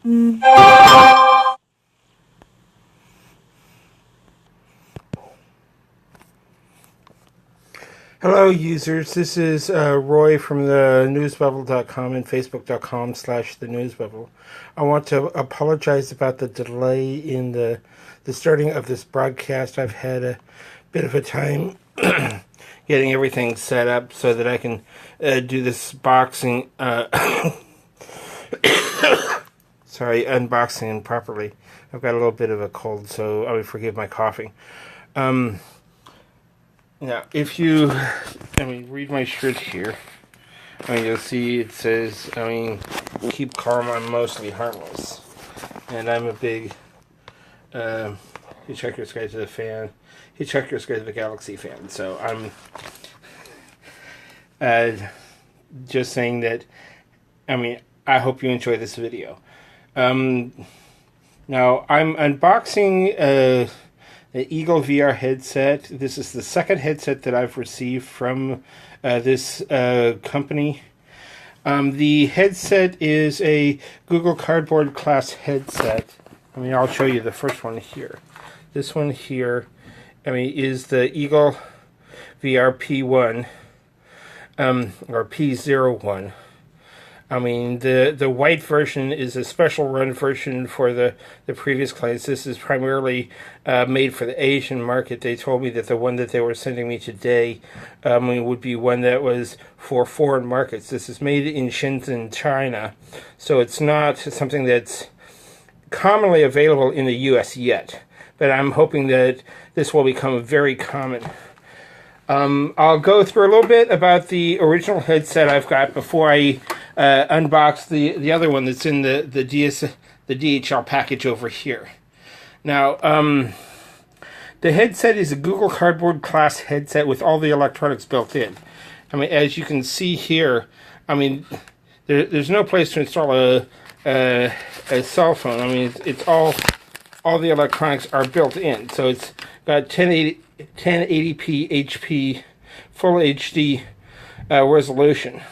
Hello users, this is Roy from the newsbubble.com and facebook.com/thenewsbubble. I want to apologize about the delay in the starting of this broadcast. I've had a bit of a time getting everything set up so that I can do this boxing, unboxing properly. I've got a little bit of a cold, so I would forgive my coughing. Now, if you, read my shirt here, you'll see it says, keep calm, I'm mostly harmless. And I'm a big Hitchhiker's Guide to the Galaxy fan. So I'm just saying that, I hope you enjoy this video. Now, I'm unboxing the Eagle VR headset. This is the second headset that I've received from this company. The headset is a Google Cardboard class headset. I'll show you the first one here. This one here, is the Eagle VR P1, or P01. The white version is a special run version for the previous clients. This is primarily made for the Asian market. They told me that the one that they were sending me today would be one that was for foreign markets. This is made in Shenzhen, China, so it's not something that's commonly available in the U.S. yet, but I'm hoping that this will become very common. I'll go through a little bit about the original headset I've got before I unbox the other one that's in the DHL package over here. Now, the headset is a Google Cardboard class headset with all the electronics built in. As you can see here, there's no place to install a cell phone. It's all the electronics are built in. So it's got 1080p HP full HD resolution.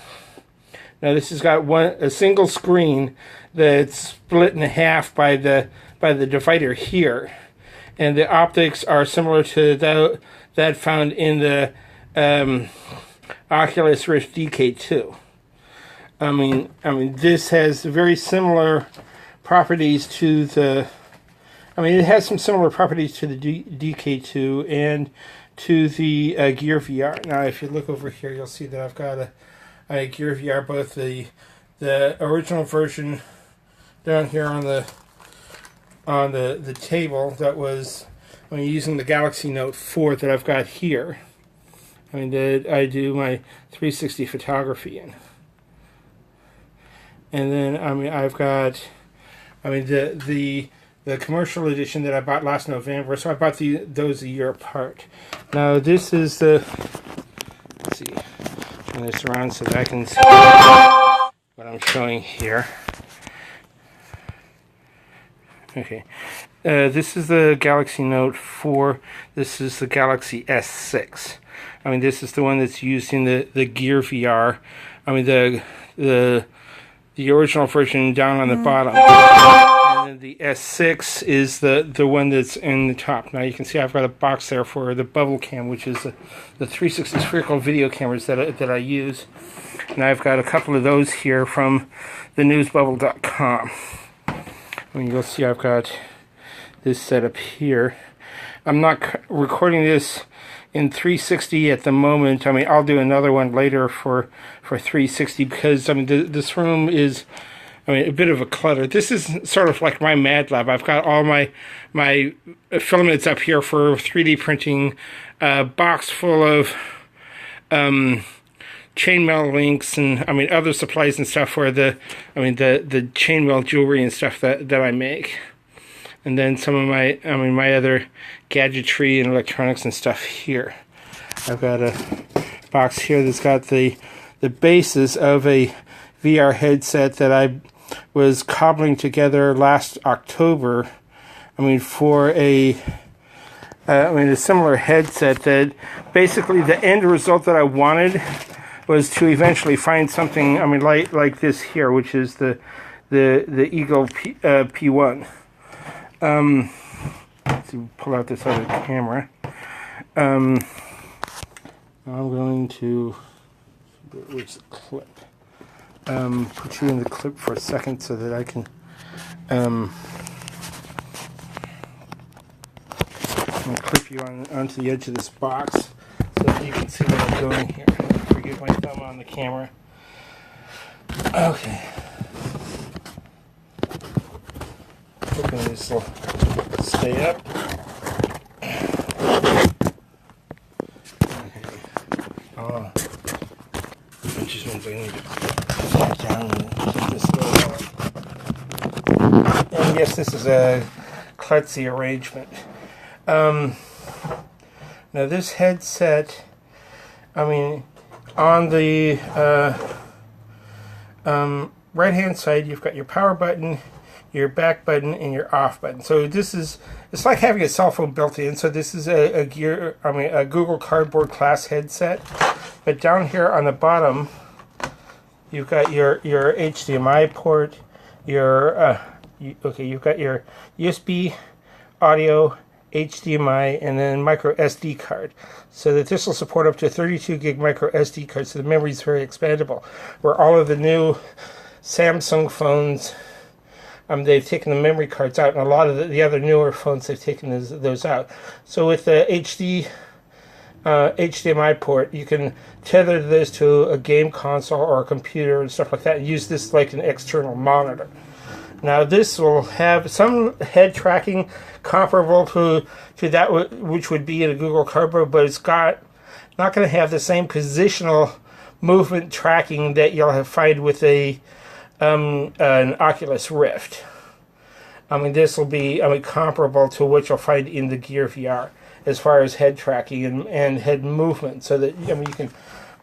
Now this has got a single screen that's split in half by the divider here, and the optics are similar to that found in the Oculus Rift DK2. This has very similar properties to the. It has some similar properties to the DK2 and to the Gear VR. Now, if you look over here, you'll see that I've got a Gear VR, both the original version down here on the table that was using the Galaxy Note 4 that I've got here. That I do my 360 photography in. And then I've got the commercial edition that I bought last November, so I bought those a year apart. Now this is the, let's see, turn this around so that I can see what I'm showing here. Okay, this is the Galaxy Note 4. This is the Galaxy S6. This is the one that's used in the Gear VR. The original version down on the bottom. And then the S6 is the one that's in the top. Now you can see I've got a box there for the Bubble Cam, which is the 360 spherical video cameras that I use. And I've got a couple of those here from the newsbubble.com. You'll see I've got this set up here. I'm not recording this in 360 at the moment. I'll do another one later for 360 because this room is a bit of a clutter. This is sort of like my Mad Lab. I've got all my filaments up here for 3D printing, a box full of chainmail links and other supplies and stuff for the chainmail jewelry and stuff that I make. And then some of my my other gadgetry and electronics and stuff here. I've got a box here that's got the basis of a VR headset that I was cobbling together last October. For a similar headset that basically the end result that I wanted was to eventually find something like this here, which is the the Eagle P1. Let's pull out this other camera. I'm going to, where's the clip? Put you in the clip for a second so that I can clip you onto the edge of this box so that you can see what I'm doing here. Forgive my thumb on the camera. Okay. Hoping this will stay up. Oh, which is means I need to back down and keep this going. And yes, this is a klutzy arrangement. Now this headset, I mean, on the right hand side you've got your power button, your back button, and your off button. So this is, it's like having a cell phone built in. So this is a Google Cardboard class headset. But down here on the bottom, you've got your HDMI port, you've got your USB, audio, HDMI, and then micro SD card. So that this will support up to 32 gig micro SD card. So the memory is very expandable. Where all of the new Samsung phones, they've taken the memory cards out, and a lot of the other newer phones, they've taken those out. So with the HDMI port, you can tether this to a game console or a computer and stuff like that, and use this like an external monitor. Now this will have some head tracking comparable to that which would be in a Google Cardboard, but it's not going to have the same positional movement tracking that you'll find with an Oculus Rift. This will be comparable to what you'll find in the Gear VR as far as head tracking and head movement, so that you can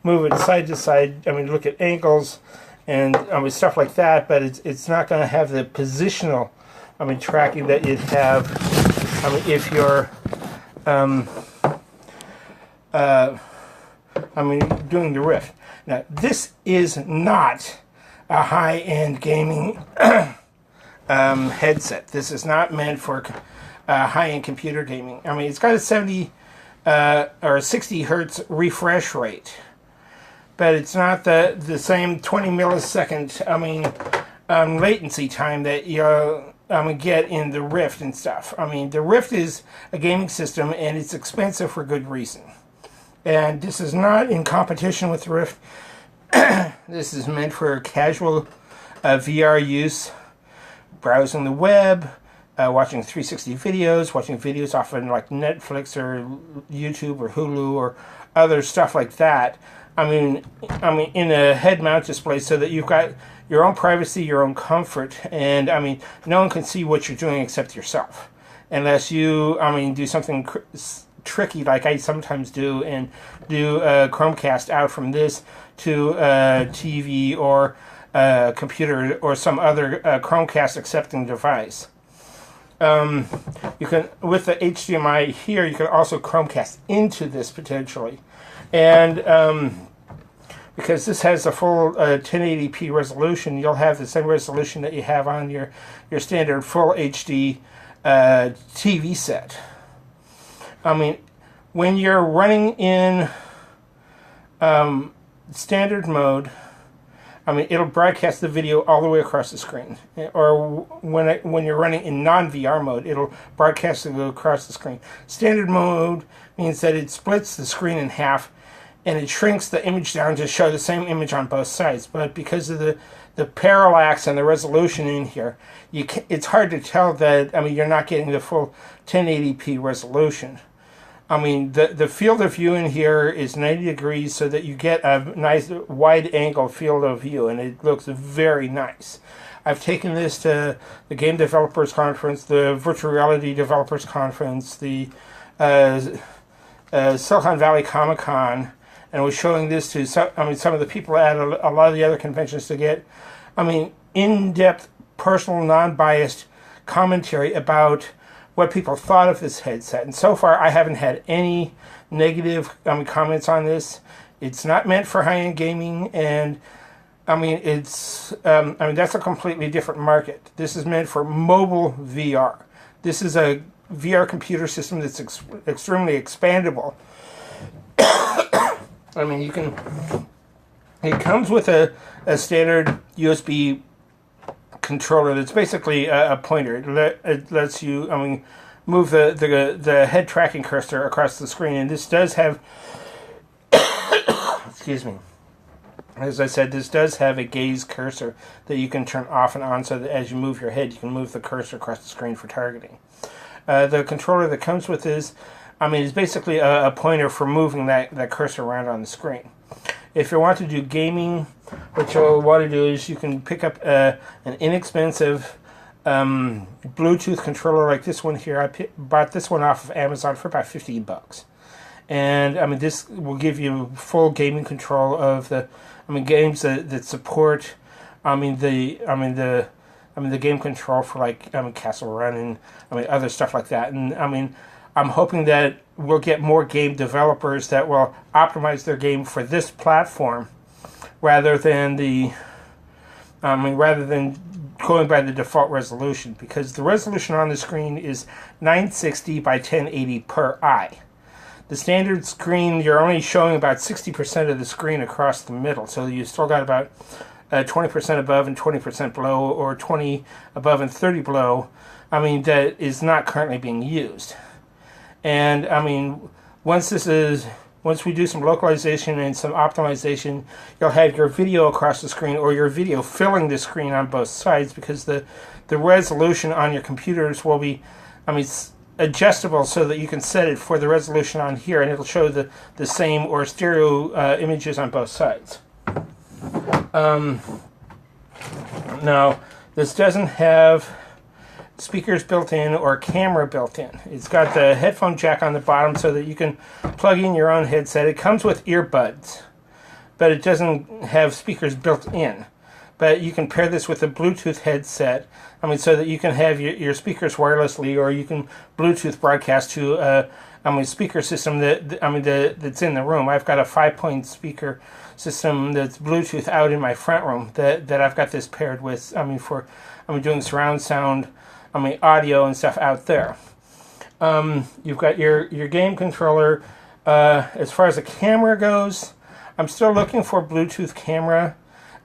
move it side to side. Look at angles and stuff like that, but it's not going to have the positional tracking that you'd have if you're doing the Rift. Now this is not a high-end gaming headset. This is not meant for high-end computer gaming. It's got a 70 or 60 hertz refresh rate, but it's not the same 20 millisecond latency time that you'll get in the Rift and stuff. The Rift is a gaming system, and it's expensive for good reason. And this is not in competition with the Rift. This is meant for casual VR use, browsing the web, watching 360 videos, watching videos off of like Netflix or YouTube or Hulu or other stuff like that. In a head-mount display, so that you've got your own privacy, your own comfort, and no one can see what you're doing except yourself, unless you do something tricky like I sometimes do, and do a Chromecast out from this to a TV or a computer or some other Chromecast accepting device. You can, with the HDMI here, you can also Chromecast into this potentially, and because this has a full 1080p resolution, you'll have the same resolution that you have on your standard full HD TV set. When you're running in standard mode, it'll broadcast the video all the way across the screen. Or when you're running in non-VR mode, it'll broadcast it across the screen. Standard mode means that it splits the screen in half, and it shrinks the image down to show the same image on both sides. But because of the parallax and the resolution in here, it's hard to tell that you're not getting the full 1080p resolution. The field of view in here is 90 degrees, so that you get a nice wide-angle field of view, and it looks very nice. I've taken this to the Game Developers Conference, the Virtual Reality Developers Conference, the Silicon Valley Comic-Con, and was showing this to some of the people at a lot of the other conventions to get, in-depth, personal, non-biased commentary about what people thought of this headset. And so far, I haven't had any negative comments on this. It's not meant for high-end gaming, and I mean, that's a completely different market. This is meant for mobile VR. This is a VR computer system that's extremely expandable. I mean, it comes with a standard USB controller that's basically a pointer. It lets you, move the head tracking cursor across the screen. And this does have, excuse me, as I said, this does have a gaze cursor that you can turn off and on so that as you move your head, you can move the cursor across the screen for targeting. The controller that comes with this, is basically a pointer for moving that cursor around on the screen. If you want to do gaming, what you'll want to do is you can pick up an inexpensive Bluetooth controller like this one here. I bought this one off of Amazon for about $50. And this will give you full gaming control of the games that support the game control for like Castle Run and other stuff like that. And I'm hoping that we'll get more game developers that will optimize their game for this platform rather than going by the default resolution, because the resolution on the screen is 960 by 1080 per eye. The standard screen, you're only showing about 60% of the screen across the middle, so you still got about 20% above and 20% below, or 20 above and 30 below, that is not currently being used. And once we do some localization and some optimization, you'll have your video across the screen or your video filling the screen on both sides, because the resolution on your computers will be, adjustable so that you can set it for the resolution on here, and it'll show the same or stereo images on both sides. Now, this doesn't have speakers built in or camera built in. It's got the headphone jack on the bottom so that you can plug in your own headset. It comes with earbuds, but it doesn't have speakers built in. But you can pair this with a Bluetooth headset, so that you can have your speakers wirelessly, or you can Bluetooth broadcast to a speaker system that's in the room. I've got a 5-point speaker system that's Bluetooth out in my front room that I've got this paired with. For doing surround sound, audio and stuff out there. You've got your game controller. As far as the camera goes, I'm still looking for a Bluetooth camera.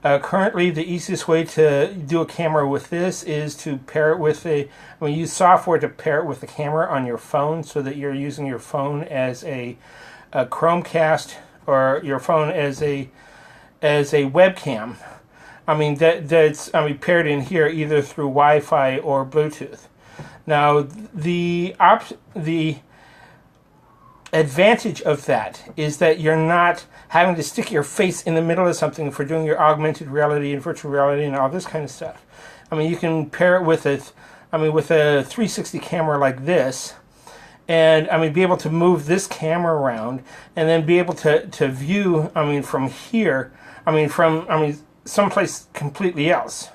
Currently, the easiest way to do a camera with this is to pair it with use software to pair it with the camera on your phone, so that you're using your phone as a Chromecast, or your phone as a webcam. That's paired in here either through Wi-Fi or Bluetooth. Now, the advantage of that is that you're not having to stick your face in the middle of something for doing your augmented reality and virtual reality and all this kind of stuff. You can pair it with with a 360 camera like this, and be able to move this camera around, and then be able to view from here, from someplace completely else.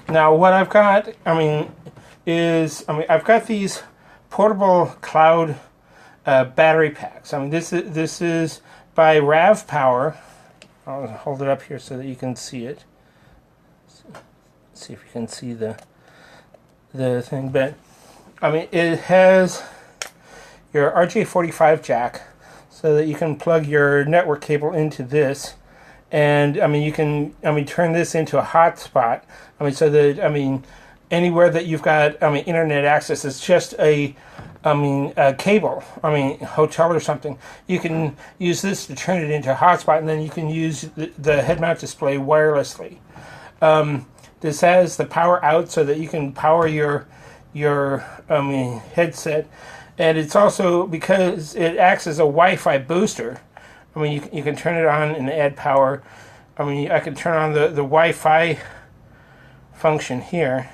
Now, what I've got is I've got these portable cloud battery packs. This is by Rav Power. I'll hold it up here so that you can see it. See if you can see the thing. But it has your RJ45 jack, so that you can plug your network cable into this, and you can turn this into a hotspot. So that anywhere that you've got internet access, it's just a cable, hotel or something, you can use this to turn it into a hotspot, and then you can use the head-mount display wirelessly. This has the power out so that you can power your headset, and it's also, because it acts as a Wi-Fi booster, you can turn it on and add power. I can turn on the Wi-Fi function here.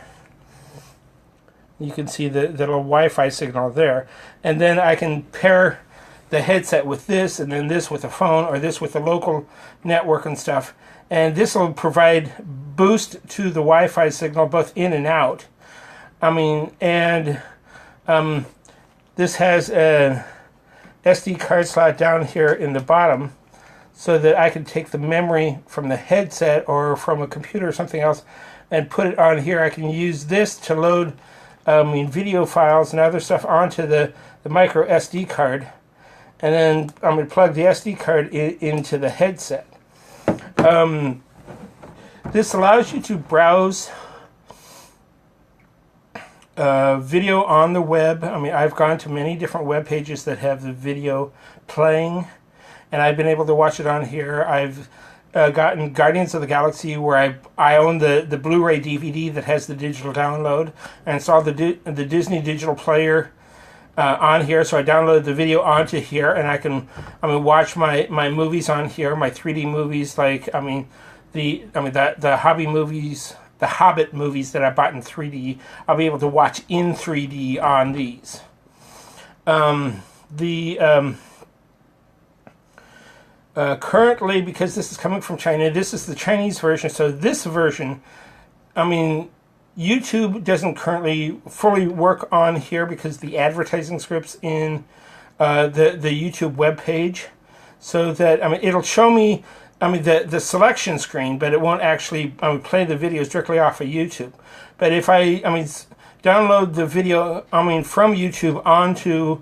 You can see the little Wi-Fi signal there. And then I can pair the headset with this, and then this with a phone, or this with a local network and stuff. And this will provide boost to the Wi-Fi signal, both in and out. This has a SD card slot down here in the bottom, so that I can take the memory from the headset or from a computer or something else and put it on here. I can use this to load video files and other stuff onto the micro SD card, and then I'm going to plug the SD card into the headset. This allows you to browse video on the web. I mean, I've gone to many different web pages that have the video playing, and I've been able to watch it on here. I've gotten Guardians of the Galaxy, where I own the Blu-ray DVD that has the digital download, and saw the Disney digital player on here, so I downloaded the video onto here, and I can watch my movies on here, my 3D movies, like the hobby movies, the Hobbit movies that I bought in 3D. I'll be able to watch in 3D on these. Currently, because this is coming from China, this is the Chinese version. So this version, YouTube doesn't currently fully work on here because the advertising script's in the YouTube web page. So that it'll show me the selection screen, but it won't actually play the videos directly off of YouTube. But if I download the video from YouTube onto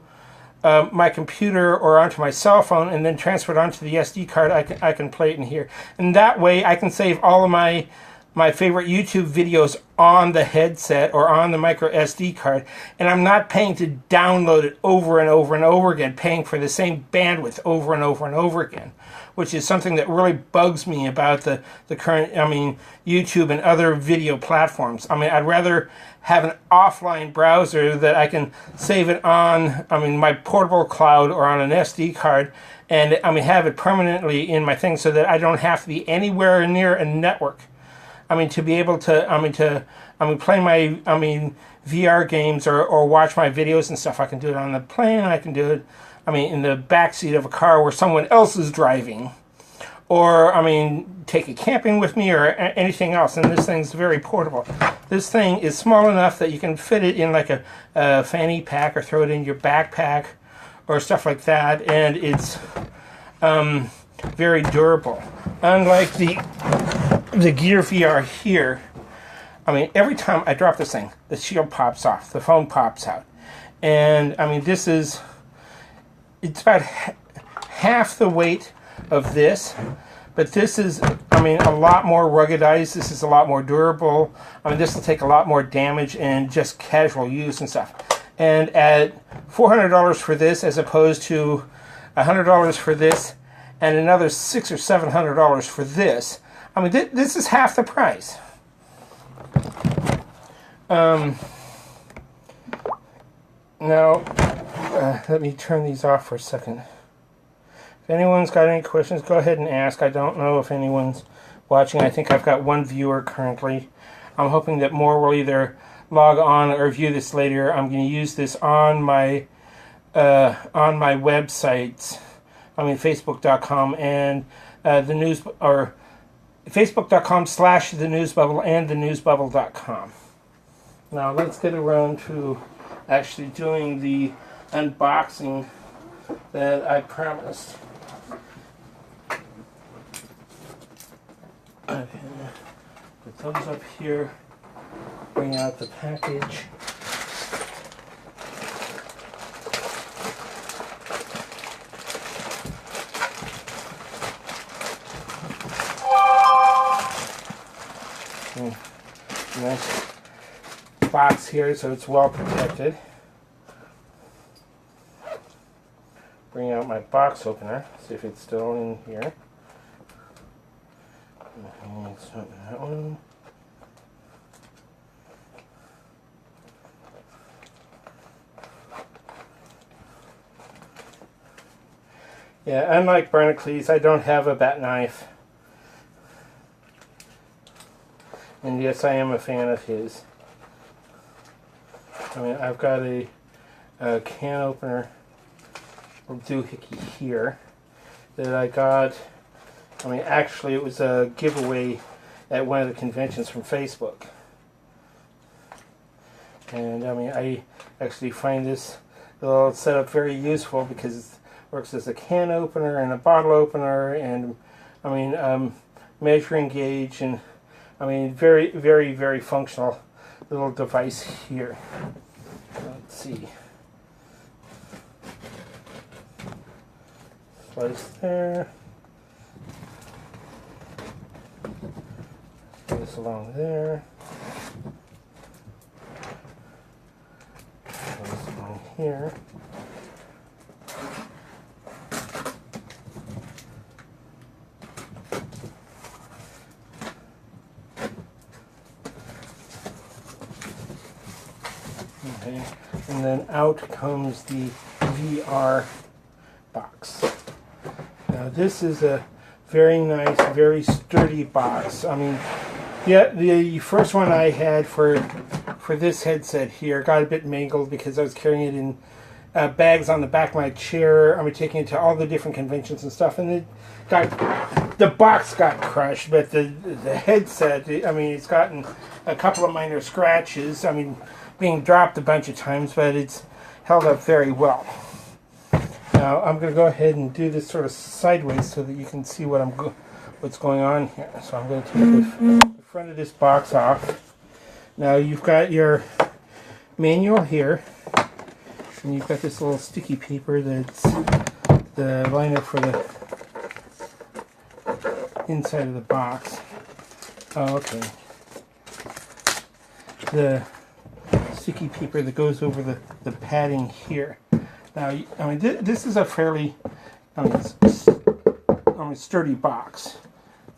my computer or onto my cell phone and then transfer it onto the SD card, I can play it in here. And that way I can save all of my favorite YouTube videos on the headset or on the micro SD card, and I'm not paying to download it over and over and over again, paying for the same bandwidth over and over and over again, which is something that really bugs me about the current YouTube and other video platforms. I'd rather have an offline browser that I can save it on my portable cloud or on an SD card, and have it permanently in my thing, so that I don't have to be anywhere near a network. To be able to play my VR games or watch my videos and stuff. I can do it on the plane. I can do it in the backseat of a car where someone else is driving, or take it camping with me or anything else. And this thing's very portable. This thing is small enough that you can fit it in like a fanny pack or throw it in your backpack or stuff like that, and it's very durable. Unlike the Gear VR here, every time I drop this thing, the shield pops off, the phone pops out. And it's about half the weight of this, but this is a lot more ruggedized. This is a lot more durable. This will take a lot more damage in just casual use and stuff. And at $400 for this, as opposed to $100 for this and another $600 or $700 for this, this is half the price. Now, let me turn these off for a second. If anyone's got any questions, go ahead and ask. I don't know if anyone's watching. I think I've got one viewer currently. I'm hoping that more will either log on or view this later. I'm going to use this on my websites. Facebook.com and the news, or Facebook.com/thenewsbubble and thenewsbubble.com. Now let's get around to actually doing the unboxing that I promised. Okay, put those up here, bring out the package. Nice box here, so it's well protected. Bring out my box opener, see if it's still in here. Let's open that one. Yeah, unlike Barnacles, I don't have a bat knife. And yes, I am a fan of his. I've got a can opener or doohickey here that I got. Actually, it was a giveaway at one of the conventions from Facebook. And I actually find this little setup very useful, because works as a can opener and a bottle opener, and I mean measuring gauge, and I mean very, very, very functional little device here. Let's see. Slice there. This along there. This along here. Okay, and then out comes the VR box. Now this is a very nice, very sturdy box. I mean, yeah, the first one I had for this headset here got a bit mangled because I was carrying it in bags on the back of my chair. I was taking it to all the different conventions and stuff, and the box got crushed, but the headset, I mean, it's gotten a couple of minor scratches. I mean, being dropped a bunch of times, but it's held up very well. Now I'm going to go ahead and do this sort of sideways so that you can see what's going on here. So I'm going to take the front of this box off. Now you've got your manual here, and you've got this little sticky paper that's the liner for the inside of the box. Oh, okay. The sticky paper that goes over the padding here. Now, I mean, this is a fairly, sturdy box,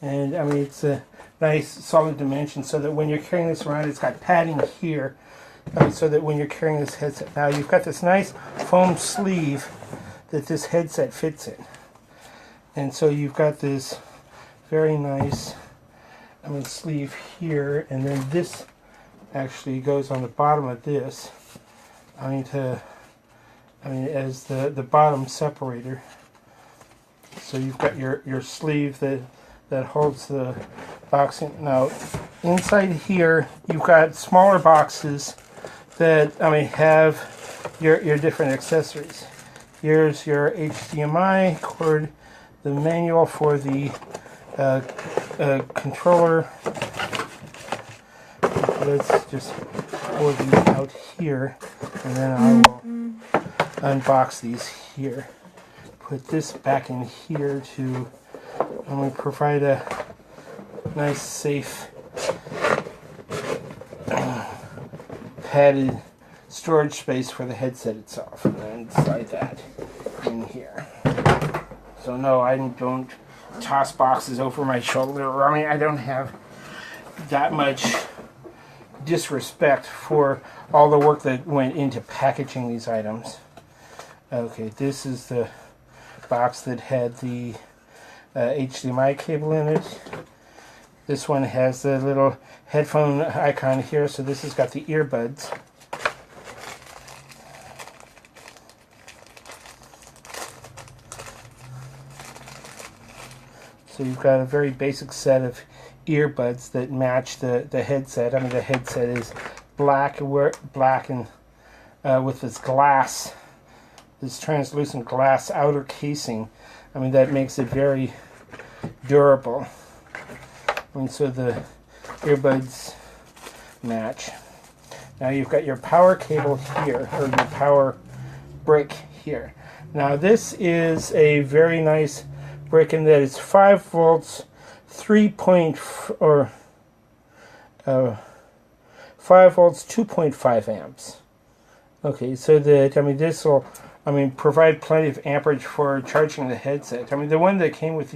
and I mean, it's a nice solid dimension, so that when you're carrying this around, it's got padding here, so that when you're carrying this headset, now you've got this nice foam sleeve that this headset fits in, and so you've got this very nice, sleeve here, and then this actually goes on the bottom of this. As the bottom separator. So you've got your sleeve that holds the box in. Now, inside here, you've got smaller boxes that have your different accessories. Here's your HDMI cord, the manual for the controller. Let's just pour these out here, and then I will unbox these here. Put this back in here to provide a nice, safe, padded storage space for the headset itself, and then slide that in here. So no, I don't toss boxes over my shoulder. I don't have that much disrespect for all the work that went into packaging these items. Okay, this is the box that had the HDMI cable in it. This one has the little headphone icon here, so this has got the earbuds. So you've got a very basic set of earbuds that match the headset. The headset is black and with this glass, this translucent glass outer casing. That makes it very durable. So the earbuds match. Now you've got your power cable here, or your power brick here. Now this is a very nice brick in that it's 5 volts, 5 volts, 2.5 amps. Okay, so that, this will, provide plenty of amperage for charging the headset. The one that came with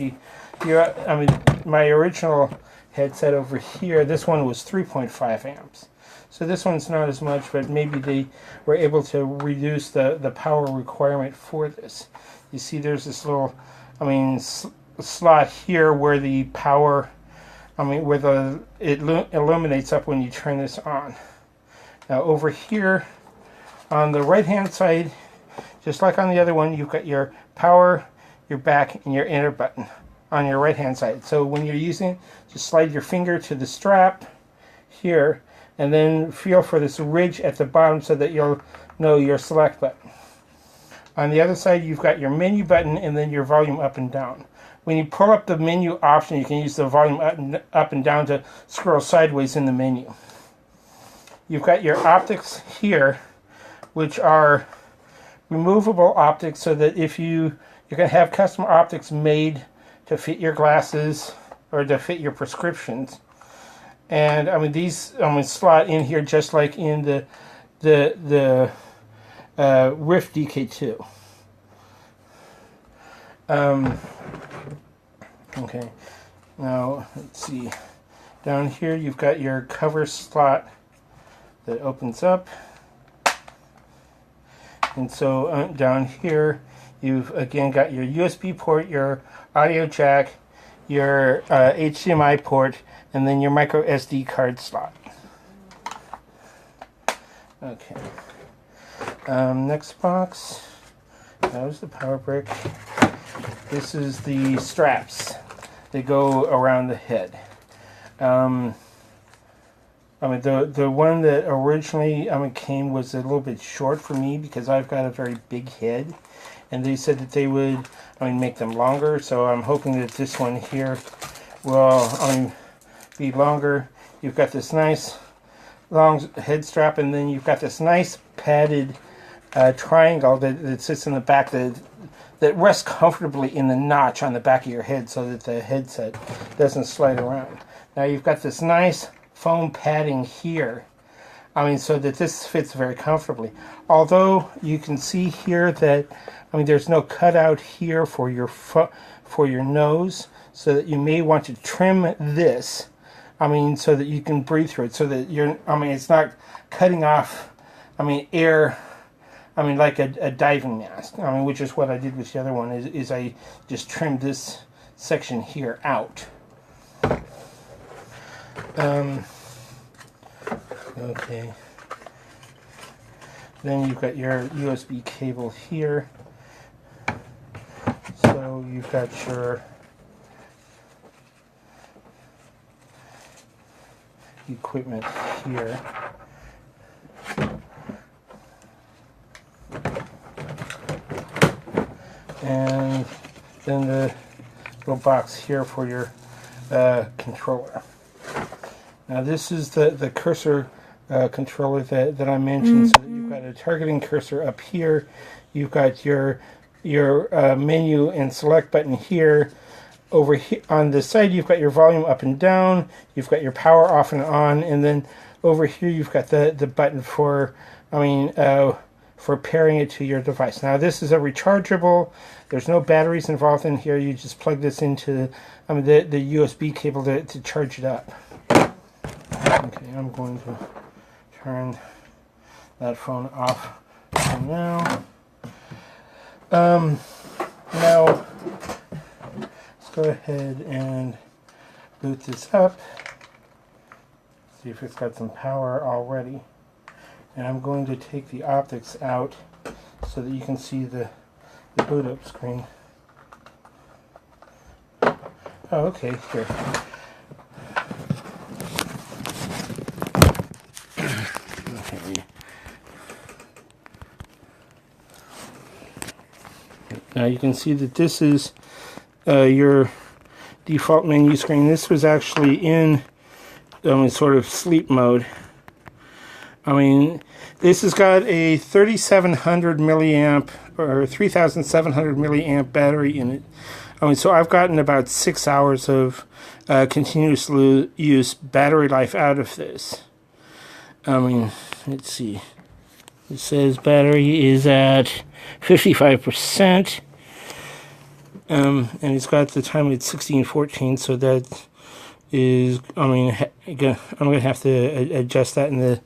my original headset over here, this one was 3.5 amps. So this one's not as much, but maybe they were able to reduce the power requirement for this. You see there's this little, slot here where the power, it illuminates up when you turn this on. Now over here on the right hand side, just like on the other one, you've got your power, your back, and your enter button on your right hand side. So when you're using it, just slide your finger to the strap here, and then feel for this ridge at the bottom so that you'll know your select button. On the other side, you've got your menu button and then your volume up and down. When you pull up the menu option, you can use the volume up and down to scroll sideways in the menu. You've got your optics here, which are removable optics, so that if you can have custom optics made to fit your glasses or to fit your prescriptions. And I mean, these slot in here just like in the Rift DK2. Okay, now let's see. Down here you've got your cover slot that opens up. And so down here you've again got your USB port, your audio jack, your HDMI port, and then your micro SD card slot. Okay. Next box. That was the power brick. This is the straps. They go around the head. I mean, the one that originally came was a little bit short for me because I've got a very big head, and they said that they would make them longer. So I'm hoping that this one here will be longer. You've got this nice long head strap, and then you've got this nice padded triangle that sits in the back that rests comfortably in the notch on the back of your head so that the headset doesn't slide around. Now you've got this nice foam padding here, so that this fits very comfortably. Although you can see here that there's no cutout here for your nose, so that you may want to trim this, so that you can breathe through it, so that it's not cutting off, air, like a diving mask, which is what I did with the other one, is I just trimmed this section here out. Okay. Then you've got your USB cable here. So you've got your equipment here. And then the little box here for your controller. Now this is the cursor controller that I mentioned. So that you've got a targeting cursor up here. You've got your menu and select button here. Over here on the side, you've got your volume up and down. You've got your power off and on, and then over here you've got the button for for pairing it to your device. Now this is a rechargeable. There's no batteries involved in here. You just plug this into the USB cable to charge it up. Okay, I'm going to turn that phone off for now. Now let's go ahead and boot this up. See if it's got some power already. And I'm going to take the optics out so that you can see the boot up screen. Oh, okay, here. Okay. Now you can see that this is your default menu screen. This was actually in sort of sleep mode. This has got a 3700 milliamp or 3700 milliamp battery in it. So I've gotten about 6 hours of continuous use battery life out of this. Let's see. It says battery is at 55%. And it's got the time at 16:14, so that is, I'm going to have to adjust that in the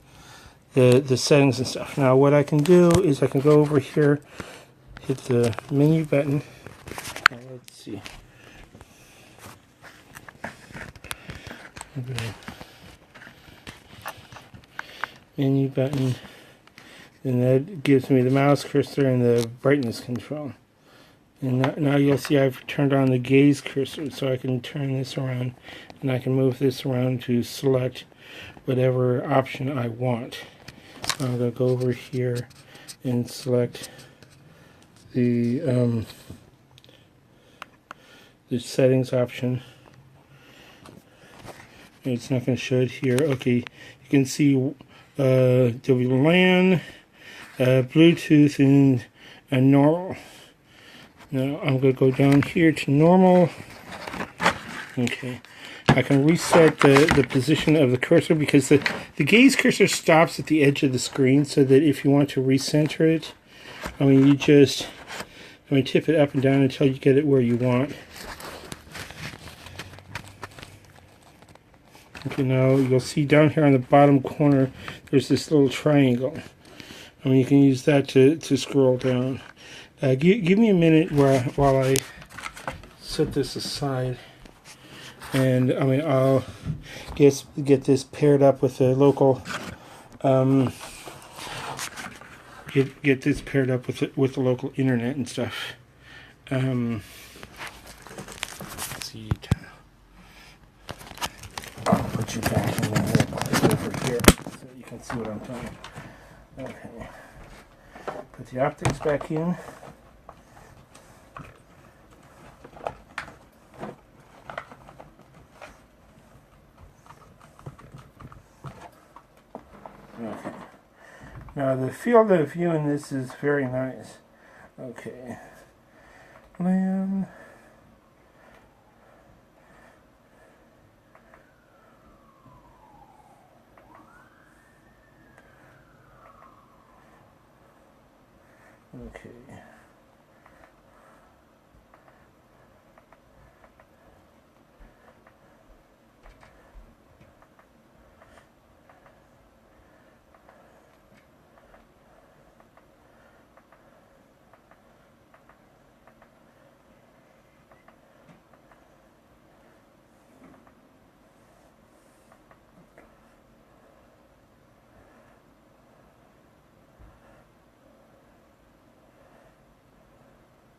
settings and stuff. Now what I can do is I can go over here, hit the menu button. Let's see. Okay. Menu button, and that gives me the mouse cursor and the brightness control. And now you'll see I've turned on the gaze cursor, so I can turn this around and I can move this around to select whatever option I want. I'm going to go over here and select the settings option. It's not going to show it here. Okay, you can see WLAN, Bluetooth, and normal. Now I'm going to go down here to normal. Okay, I can reset the position of the cursor because the gaze cursor stops at the edge of the screen, so that if you want to recenter it, you just tip it up and down until you get it where you want. Okay, now you'll see down here on the bottom corner there's this little triangle. You can use that to scroll down. Give me a minute while I set this aside, and I'll get this paired up with the local get this paired up with the local internet and stuff. Let's see. I'll put you back in the over here so you can see what I'm doing. Okay. Put the optics back in. Okay. Now the field of view in this is very nice. Okay. LAN. Okay.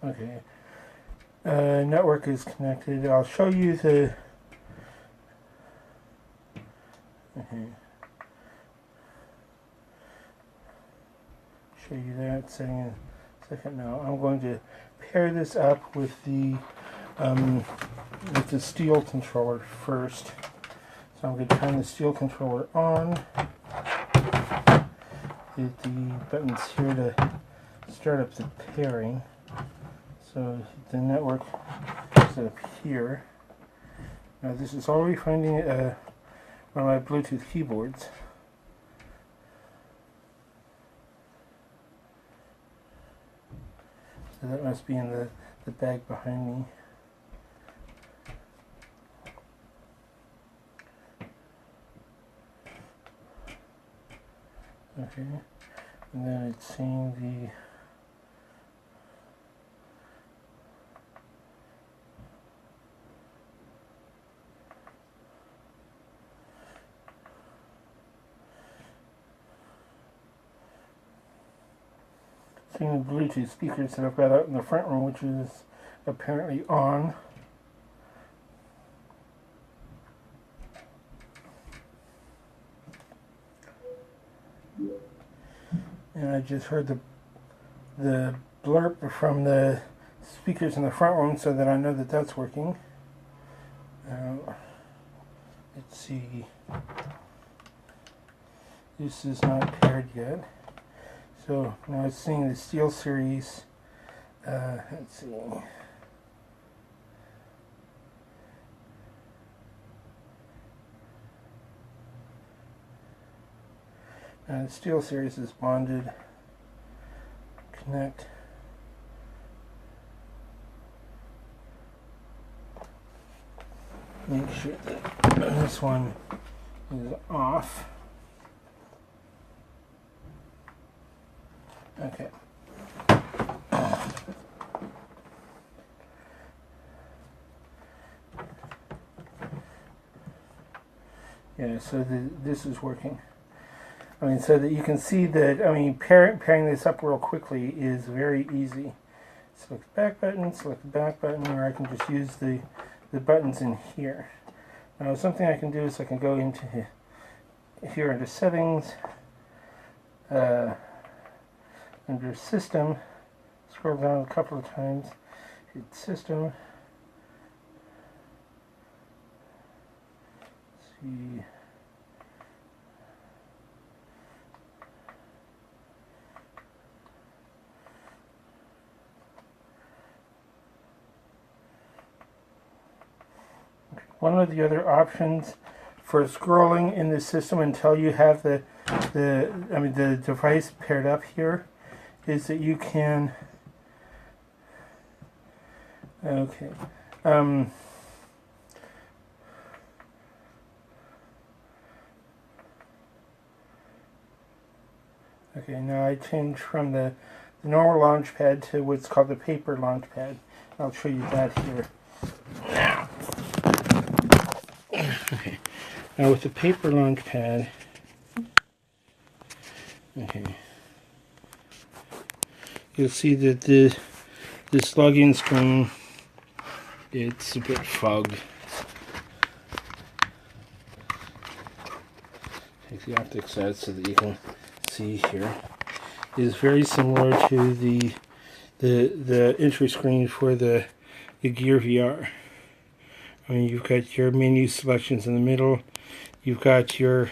Okay. Network is connected. I'll show you the. Okay. Show you that setting in a second. Now I'm going to pair this up with the steel controller first. So I'm going to turn the steel controller on. Hit the buttons here to start up the pairing. So the network is up here. Now this is already finding one of my Bluetooth keyboards. So that must be in the bag behind me. Okay, and then it's seeing the Bluetooth speakers that I've got out in the front room, which is apparently on. And I just heard the blurb from the speakers in the front room, so that I know that that's working. Let's see. This is not paired yet. So now it's seeing the Steel Series. Let's see. The Steel Series is bonded. Connect. Make sure that this one is off. Okay. Yeah, so this is working. So that you can see that, pairing this up real quickly is very easy. Select the back button, or I can just use the buttons in here. Now, something I can do is I can go into here under settings, under system, scroll down a couple of times, hit system, see, one of the other options for scrolling in the system until you have the device paired up here is that you can okay now I changed from the normal launch pad to what's called the paper launch pad. I'll show you that here now. Okay. Now with the paper launch pad, okay, you'll see that this login screen, it's a bit fogged. Take the optics out so that you can see here. It is very similar to the entry screen for the Gear VR. I mean, you've got your menu selections in the middle. You've got your,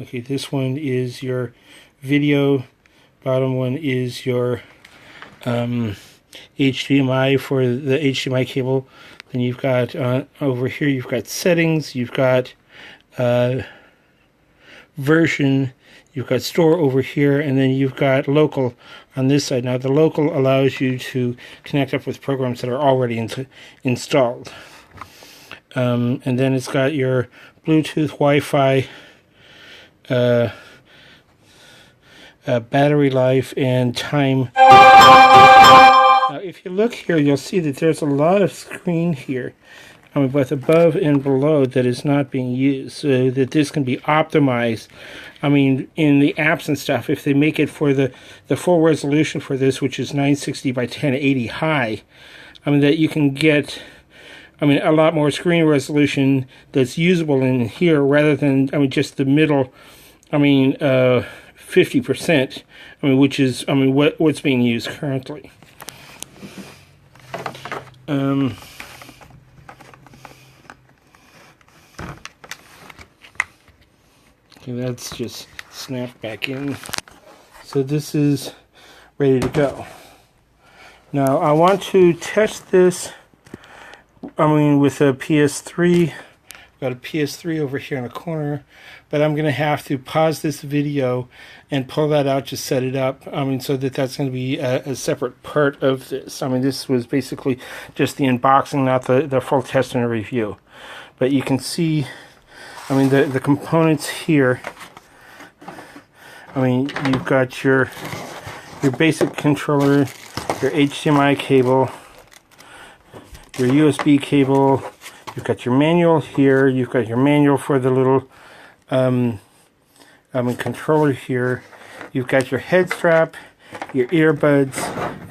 okay, this one is your video. Bottom one is your HDMI for the HDMI cable. Then you've got, over here, you've got settings. You've got version. You've got store over here. And then you've got local on this side. Now, the local allows you to connect up with programs that are already installed. And then it's got your Bluetooth, Wi-Fi, battery life, and time. Now, if you look here, you'll see that there's a lot of screen here, both above and below, that is not being used, so that this can be optimized. I mean, in the apps and stuff, if they make it for the full resolution for this, which is 960 by 1080 high, that you can get a lot more screen resolution that's usable in here rather than, just the middle, 50%, which is, what's being used currently. Okay, that's just snapped back in. So this is ready to go. Now I want to test this with a PS3. Got a PS3 over here in the corner, but I'm going to have to pause this video and pull that out to set it up, so that's going to be a separate part of this. This was basically just the unboxing, not the full test and review. But you can see, the components here. You've got your basic controller, your HDMI cable, your USB cable. You've got your manual here. You've got your manual for the little controller here. You've got your head strap, your earbuds,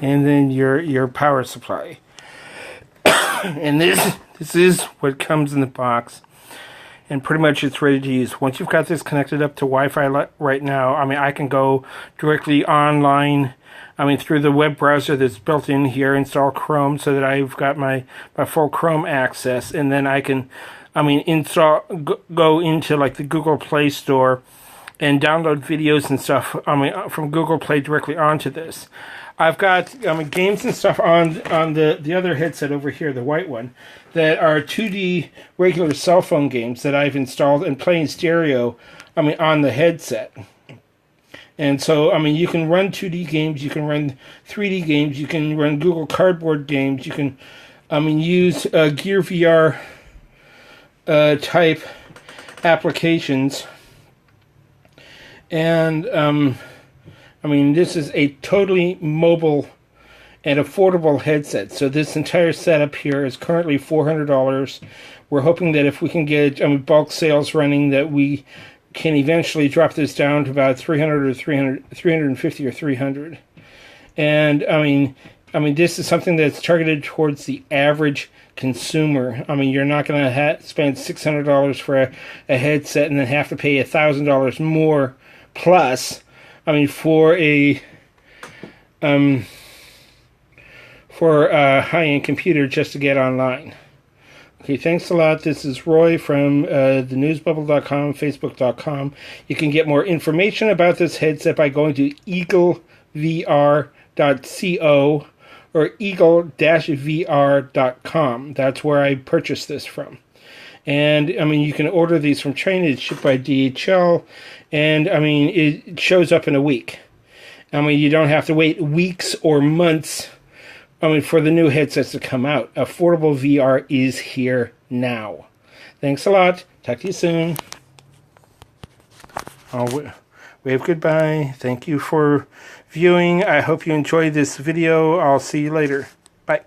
and then your power supply. And this is what comes in the box. And pretty much it's ready to use. Once you've got this connected up to Wi-Fi right now, I can go directly online, through the web browser that's built in here, install Chrome so that I've got my full Chrome access, and then I can, go into like the Google Play Store and download videos and stuff, from Google Play directly onto this. I've got games and stuff on the other headset over here, the white one, that are 2D regular cell phone games that I've installed and play in stereo, on the headset. And so, you can run 2D games, you can run 3D games, you can run Google Cardboard games, you can, use Gear VR type applications. And, this is a totally mobile and affordable headset. So this entire setup here is currently $400. We're hoping that if we can get bulk sales running, that we can eventually drop this down to about 350 or 300. And this is something that's targeted towards the average consumer. You're not going to spend $600 for a headset and then have to pay $1,000 more plus, for a for a high-end computer just to get online. Okay, thanks a lot. This is Roy from thenewsbubble.com, facebook.com. You can get more information about this headset by going to eaglevr.co or eagle-vr.com. That's where I purchased this from. And, I mean, you can order these from China. It's shipped by DHL. And, I mean, it shows up in a week. I mean, you don't have to wait weeks or months, I mean, for the new headsets to come out. Affordable VR is here now. Thanks a lot. Talk to you soon. I'll wave goodbye. Thank you for viewing. I hope you enjoyed this video. I'll see you later. Bye.